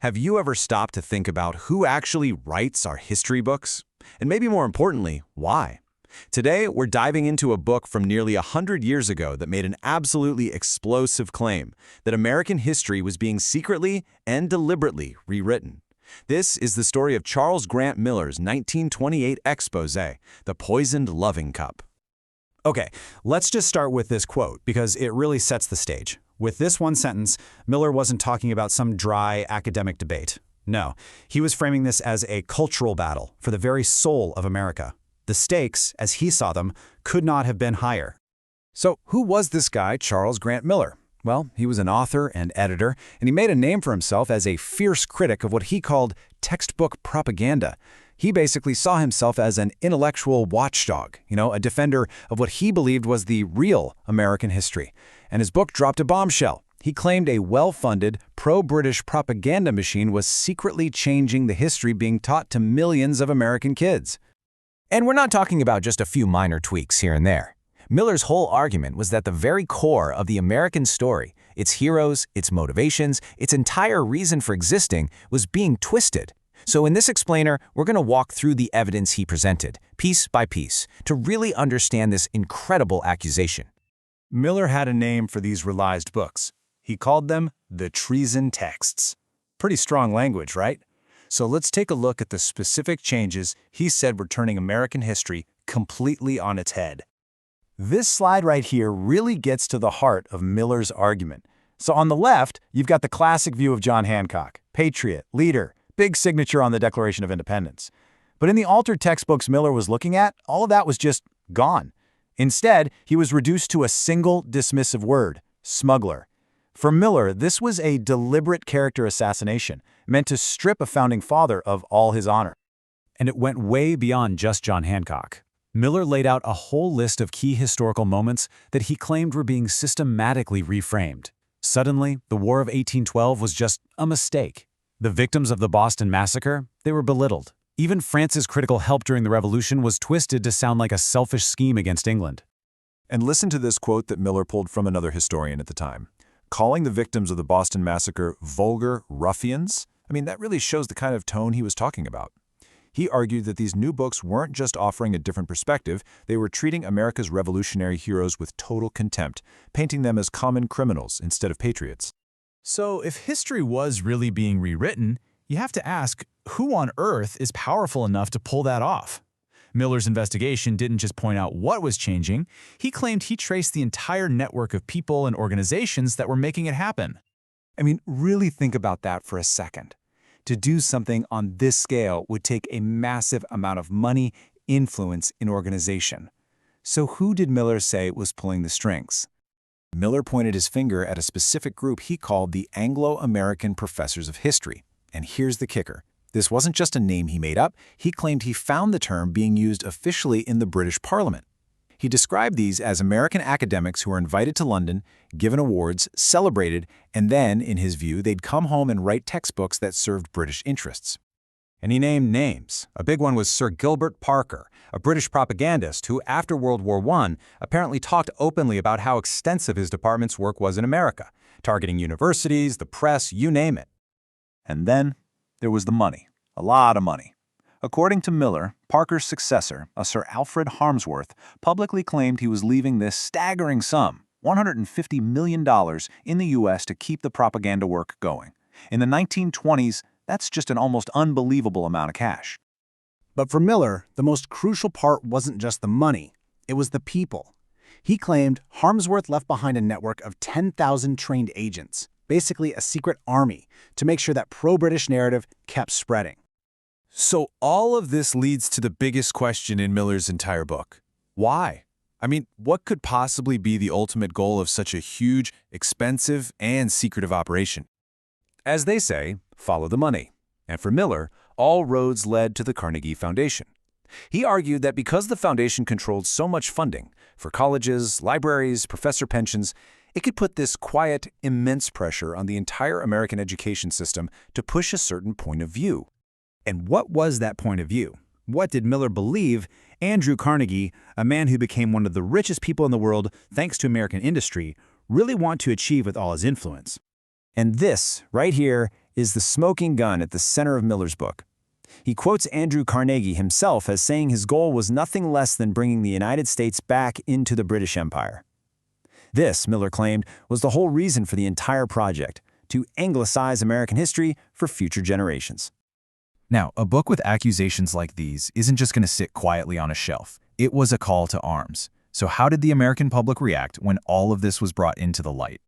Have you ever stopped to think about who actually writes our history books? And maybe more importantly, why? Today, we're diving into a book from nearly 100 years ago that made an absolutely explosive claim that American history was being secretly and deliberately rewritten. This is the story of Charles Grant Miller's 1928 exposé, The Poisoned Loving Cup. Okay, let's just start with this quote because it really sets the stage. With this one sentence, Miller wasn't talking about some dry academic debate. No, he was framing this as a cultural battle for the very soul of America. The stakes, as he saw them, could not have been higher. So who was this guy, Charles Grant Miller? Well, he was an author and editor, and he made a name for himself as a fierce critic of what he called textbook propaganda. He basically saw himself as an intellectual watchdog, a defender of what he believed was the real American history. And his book dropped a bombshell. He claimed a well-funded, pro-British propaganda machine was secretly changing the history being taught to millions of American kids. And we're not talking about just a few minor tweaks here and there. Miller's whole argument was that the very core of the American story, its heroes, its motivations, its entire reason for existing, was being twisted. So in this explainer, we're going to walk through the evidence he presented, piece by piece, to really understand this incredible accusation. Miller had a name for these revised books. He called them the treason texts. Pretty strong language, right? So let's take a look at the specific changes he said were turning American history completely on its head. This slide right here really gets to the heart of Miller's argument. So on the left, you've got the classic view of John Hancock, patriot, leader, big signature on the Declaration of Independence. But in the altered textbooks Miller was looking at, all of that was just gone. Instead, he was reduced to a single dismissive word, smuggler. For Miller, this was a deliberate character assassination, meant to strip a founding father of all his honor. And it went way beyond just John Hancock. Miller laid out a whole list of key historical moments that he claimed were being systematically reframed. Suddenly, the War of 1812 was just a mistake. The victims of the Boston Massacre, they were belittled. Even France's critical help during the Revolution was twisted to sound like a selfish scheme against England. And listen to this quote that Miller pulled from another historian at the time. Calling the victims of the Boston Massacre vulgar ruffians? That really shows the kind of tone he was talking about. He argued that these new books weren't just offering a different perspective, they were treating America's revolutionary heroes with total contempt, painting them as common criminals instead of patriots. So if history was really being rewritten, you have to ask, who on earth is powerful enough to pull that off? Miller's investigation didn't just point out what was changing, he claimed he traced the entire network of people and organizations that were making it happen. Really think about that for a second. To do something on this scale would take a massive amount of money, influence, and organization. So who did Miller say was pulling the strings? Miller pointed his finger at a specific group he called the Anglo-American professors of history. And here's the kicker. This wasn't just a name he made up, he claimed he found the term being used officially in the British Parliament. He described these as American academics who were invited to London, given awards, celebrated, and then, in his view, they'd come home and write textbooks that served British interests. And he named names. A big one was Sir Gilbert Parker, a British propagandist who, after World War I, apparently talked openly about how extensive his department's work was in America, targeting universities, the press, you name it. And then there was the money. A lot of money. According to Miller, Parker's successor, a Sir Alfred Harmsworth, publicly claimed he was leaving this staggering sum, $150 million, in the U.S. to keep the propaganda work going. In the 1920s, that's just an almost unbelievable amount of cash. But for Miller, the most crucial part wasn't just the money, it was the people. He claimed Harmsworth left behind a network of 10,000 trained agents, basically a secret army, to make sure that pro-British narrative kept spreading. So all of this leads to the biggest question in Miller's entire book. Why? What could possibly be the ultimate goal of such a huge, expensive, and secretive operation? As they say, follow the money. And for Miller, all roads led to the Carnegie Foundation. He argued that because the foundation controlled so much funding for colleges, libraries, professor pensions, it could put this quiet, immense pressure on the entire American education system to push a certain point of view. And what was that point of view? What did Miller believe Andrew Carnegie, a man who became one of the richest people in the world thanks to American industry, really want to achieve with all his influence? And this, right here, is the smoking gun at the center of Miller's book. He quotes Andrew Carnegie himself as saying his goal was nothing less than bringing the United States back into the British Empire. This, Miller claimed, was the whole reason for the entire project, to anglicize American history for future generations. Now, a book with accusations like these isn't just going to sit quietly on a shelf. It was a call to arms. So how did the American public react when all of this was brought into the light?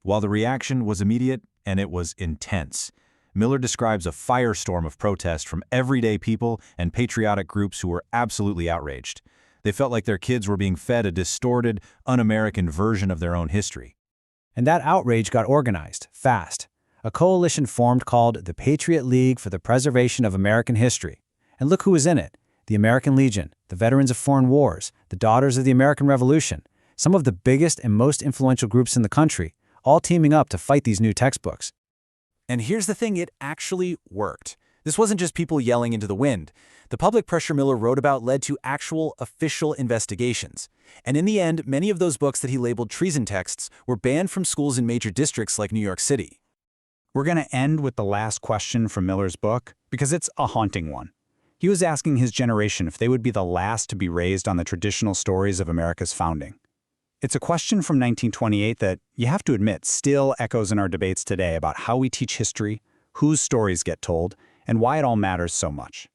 While the reaction was immediate and it was intense, Miller describes a firestorm of protest from everyday people and patriotic groups who were absolutely outraged. They felt like their kids were being fed a distorted, un-American version of their own history. And that outrage got organized, fast. A coalition formed called the Patriot League for the Preservation of American History. And look who was in it. The American Legion, the Veterans of Foreign Wars, the Daughters of the American Revolution, some of the biggest and most influential groups in the country, all teaming up to fight these new textbooks. And here's the thing, it actually worked. This wasn't just people yelling into the wind. The public pressure Miller wrote about led to actual official investigations. And in the end, many of those books that he labeled treason texts were banned from schools in major districts like New York City. We're going to end with the last question from Miller's book because it's a haunting one. He was asking his generation if they would be the last to be raised on the traditional stories of America's founding. It's a question from 1928 that, you have to admit, still echoes in our debates today about how we teach history, whose stories get told, and why it all matters so much.